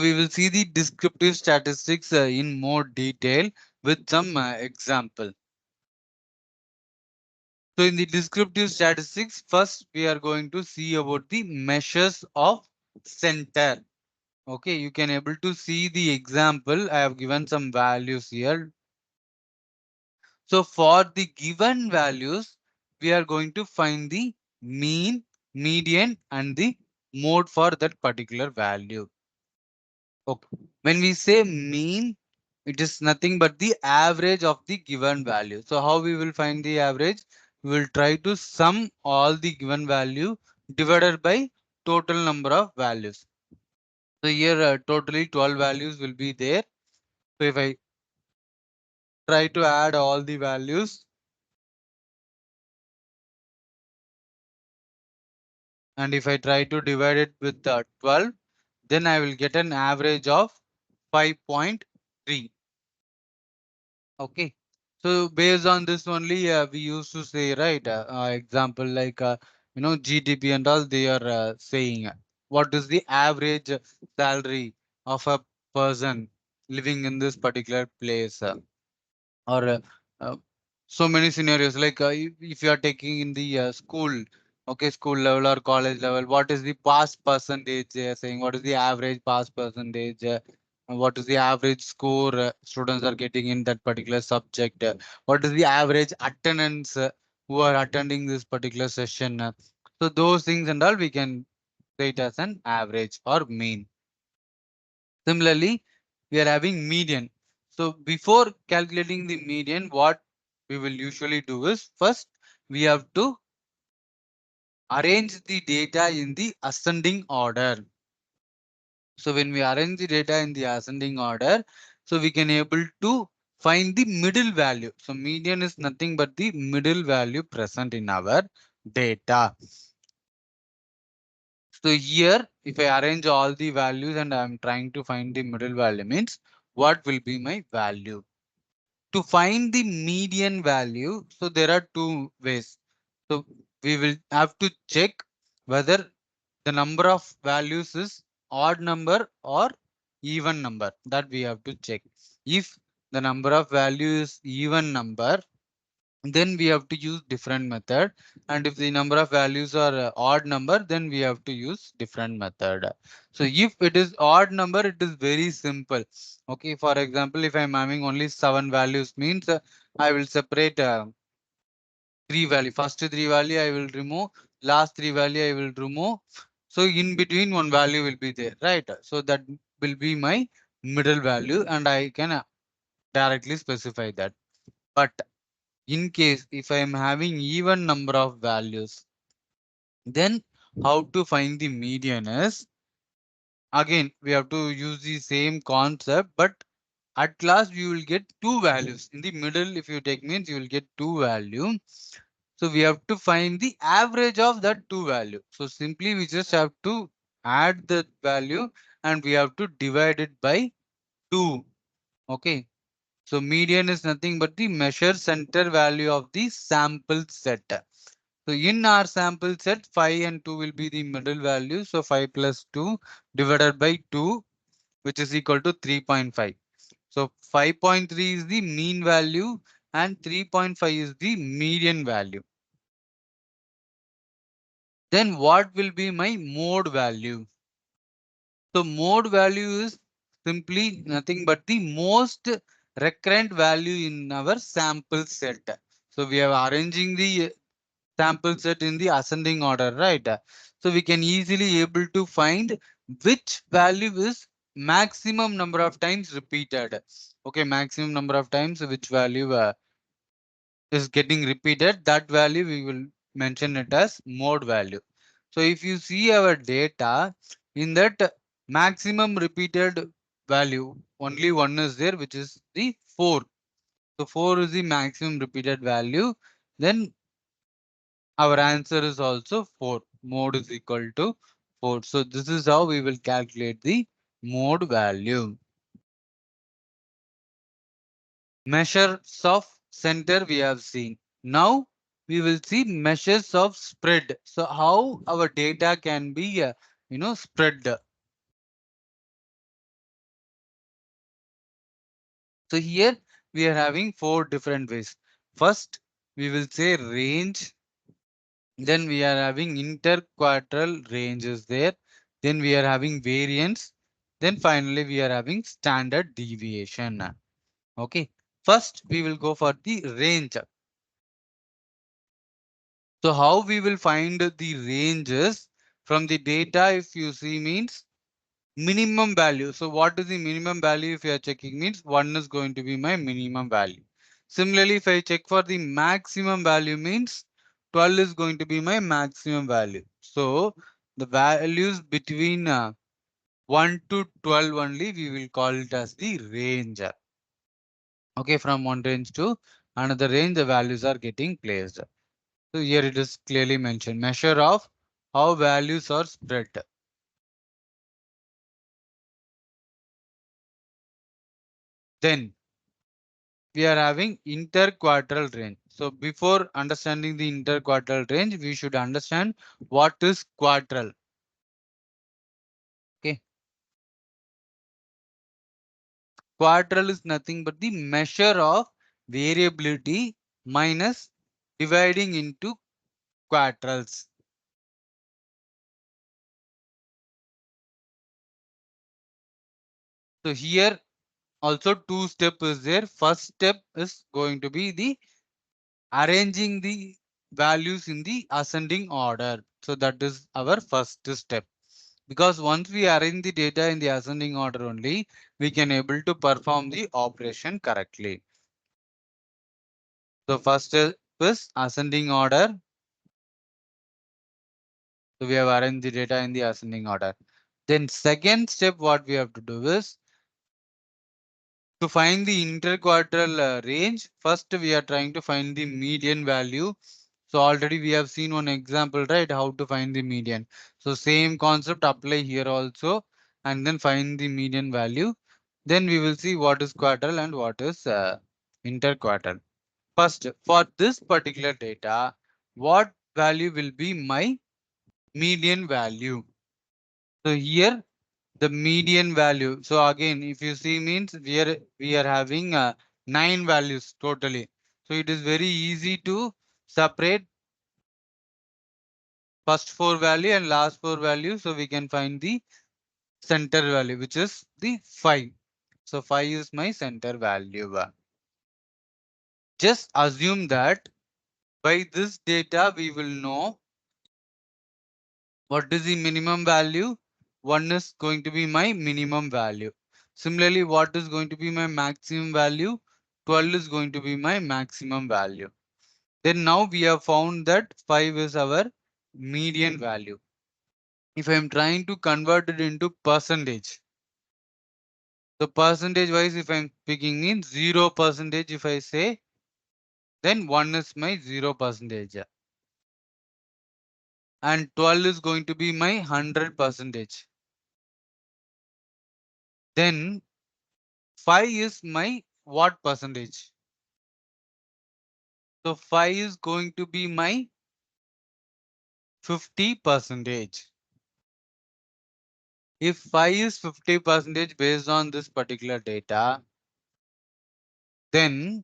we will see the descriptive statistics in more detail with some example. So in the descriptive statistics, first we are going to see about the measures of center. Okay, you can able to see the example. I have given some values here. So for the given values, we are going to find the mean, median, and the mode for that particular value. Okay. When we say mean, it is nothing but the average of the given value. So how we will find the average? We will try to sum all the given value divided by total number of values. So here totally 12 values will be there. So if I try to add all the values and if I try to divide it with 12, then I will get an average of 5.3. Okay. So based on this only, we used to say, right? Example like, GDP and all, they are saying what is the average salary of a person living in this particular place. Or uh, so many scenarios like if you are taking in the school, okay, school level or college level, what is the pass percentage they are saying, what is the average pass percentage, and what is the average score students are getting in that particular subject, what is the average attendance who are attending this particular session, so those things and all we can say it as an average or mean. Similarly, we are having median. So before calculating the median, what we will usually do is first we have to arrange the data in the ascending order. So when we arrange the data in the ascending order, so we can able to find the middle value. So median is nothing but the middle value present in our data. So here, if I arrange all the values and I'm trying to find the middle value means what will be my value? To find the median value, so there are two ways. So we will have to check whether the number of values is odd number or even number. That we have to check. If the number of values is even number, then we have to use different method, and if the number of values are odd number, then we have to use different method. So if it is odd number, it is very simple. Okay, for example, if I'm having only 7 values means I will separate 3 value, first 3 value I will remove, last 3 value I will remove, so in between one value will be there, right? So that will be my middle value and I can directly specify that. But in case if I am having even number of values, then how to find the median is, again we have to use the same concept, but at last we will get two values in the middle. If you take means you will get two value. So we have to find the average of that two value. So simply we just have to add the value and we have to divide it by 2. Okay. So median is nothing but the measure center value of the sample set. So in our sample set, 5 and 2 will be the middle value. So 5 plus 2 divided by 2, which is equal to 3.5. So 5.3 is the mean value and 3.5 is the median value. Then what will be my mode value? So mode value is simply nothing but the most recurrent value in our sample set. So we are arranging the sample set in the ascending order, right? So we can easily able to find which value is maximum number of times repeated. Okay, maximum number of times which value is getting repeated, that value we will mention it as mode value. So if you see our data, in that maximum repeated value, only one is there, which is the 4. So 4 is the maximum repeated value. Then our answer is also 4. Mode is equal to 4. So this is how we will calculate the mode value. Measures of center we have seen. Now we will see measures of spread. So how our data can be spread. So here we are having four different ways. First, we will say range. Then we are having interquartile ranges there. Then we are having variance. Then finally we are having standard deviation. Okay. First, we will go for the range. So how we will find the ranges from the data, if you see, means minimum value. So what is the minimum value if you are checking, means 1 is going to be my minimum value. Similarly, if I check for the maximum value, means 12 is going to be my maximum value. So the values between 1 to 12 only we will call it as the range. Okay, from one range to another range, the values are getting placed. So here it is clearly mentioned, measure of how values are spread. Then we are having interquartile range. So before understanding the interquartile range, we should understand what is quartile. Okay. Quartile is nothing but the measure of variability minus dividing into quartiles. So here also two step is there. First step is going to be the arranging the values in the ascending order. So that is our first step. Because once we arrange the data in the ascending order only, we can able to perform the operation correctly. So first step is ascending order. So we have arranged the data in the ascending order. Then second step, what we have to do is to find the interquartile range. First, we are trying to find the median value. So already we have seen one example, right? How to find the median. So same concept apply here also, and then find the median value. Then we will see what is quartile and what is interquartile. First, for this particular data, what value will be my median value? So here the median value. So again, if you see, means we are having 9 values totally. So it is very easy to separate first 4 value and last 4 value. So we can find the center value, which is the 5. So 5 is my center value. Just assume that by this data, we will know what is the minimum value. 1 is going to be my minimum value. Similarly, what is going to be my maximum value? 12 is going to be my maximum value. Then now we have found that 5 is our median value. If I am trying to convert it into percentage, the percentage wise, if I am speaking, means 0% if I say, then 1 is my 0%. And 12 is going to be my 100%. Then 5 is my what percentage? So 5 is going to be my 50%. If 5 is 50% based on this particular data, then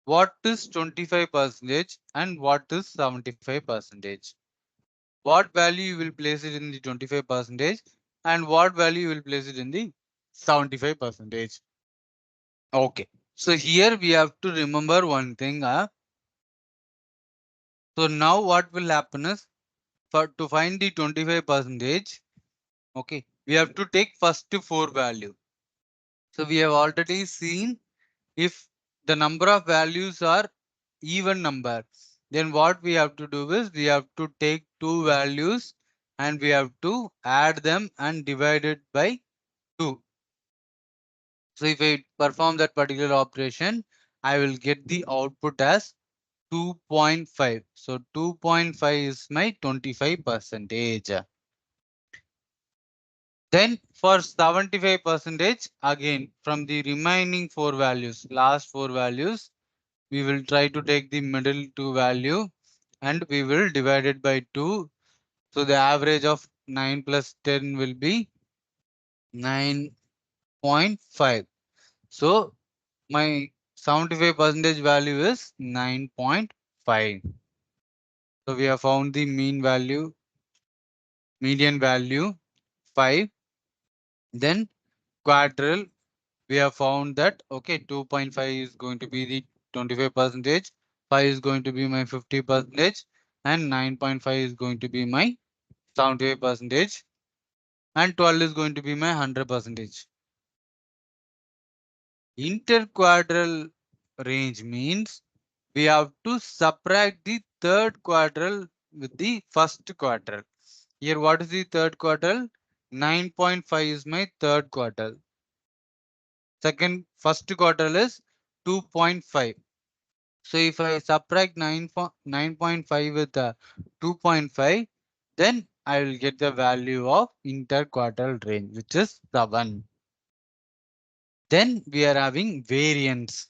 what is 25% and what is 75%? What value you will place it in the 25% and what value you will place it in the 75%? Okay. So here we have to remember one thing. So now what will happen is, for to find the 25%, okay, we have to take first 4 value. So we have already seen, if the number of values are even number, then what we have to do is we have to take 2 values and we have to add them and divide it by 2. So if I perform that particular operation, I will get the output as 2.5. So 2.5 is my 25%. Then for 75%, again from the remaining 4 values, last 4 values, we will try to take the middle 2 value and we will divide it by 2. So the average of 9 plus 10 will be 9.5. So my 75 percentage value is 9.5. So we have found the median value 5. Then quartile, we have found that okay, 2.5 is going to be the 25 percentage, 5 is going to be my 50 percentage, and 9.5 is going to be my 75 percentage, and 12 is going to be my 100 percentage. Interquartile range means we have to subtract the third quartile with the first quartile. Here, what is the third quartile? 9.5 is my third quartile. First quartile is 2.5. So if I subtract 9.5 with 2.5, then I will get the value of interquartile range, which is 7. Then we are having variance.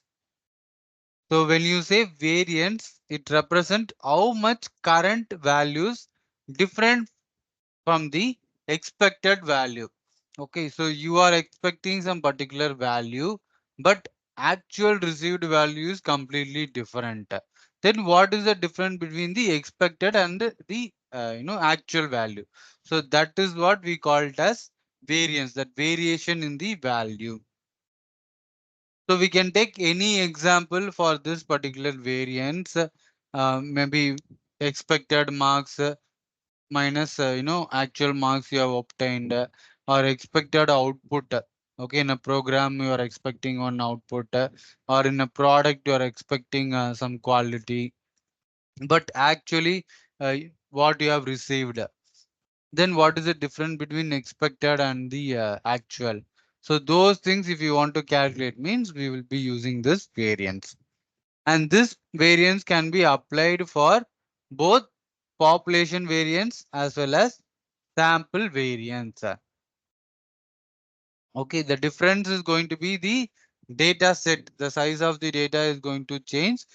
So when you say variance, it represents how much current values different from the expected value. Okay, so you are expecting some particular value, but actual received value is completely different. Then what is the difference between the expected and the actual value? So that is what we call it as variance, that variation in the value. So we can take any example for this particular variance, maybe expected marks minus actual marks you have obtained, or expected output. Okay, in a program you are expecting one output, or in a product you are expecting some quality, but actually what you have received. Then what is the difference between expected and the actual? So those things, if you want to calculate, means we will be using this variance. And this variance can be applied for both population variance as well as sample variance. Okay, the difference is going to be the data set. The size of the data is going to change,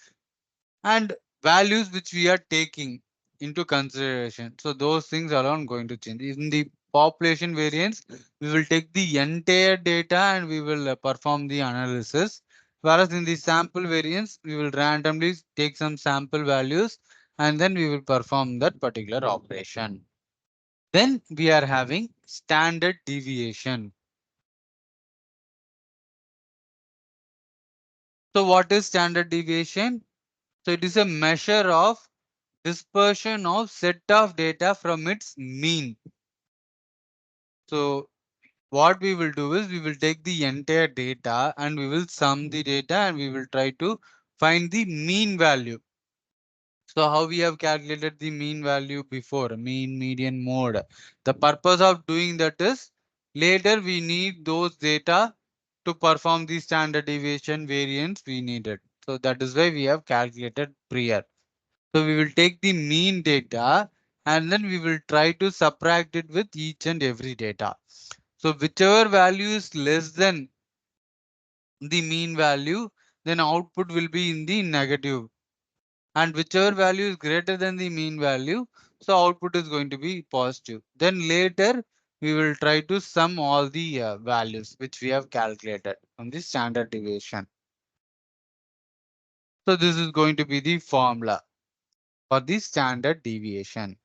and values which we are taking into consideration. So those things are all going to change. In the population variance, we will take the entire data and we will perform the analysis. Whereas in the sample variance, we will randomly take some sample values and then we will perform that particular operation. Then we are having standard deviation. So what is standard deviation? So it is a measure of dispersion of set of data from its mean. So what we will do is we will take the entire data and we will sum the data and we will try to find the mean value. So how we have calculated the mean value before, mean, median, mode. The purpose of doing that is later we need those data to perform the standard deviation variance we needed. So that is why we have calculated prior. So we will take the mean data and then we will try to subtract it with each and every data. So whichever value is less than the mean value, then output will be in the negative. And whichever value is greater than the mean value, so output is going to be positive. Then later we will try to sum all the values which we have calculated from the standard deviation. So this is going to be the formula for the standard deviation.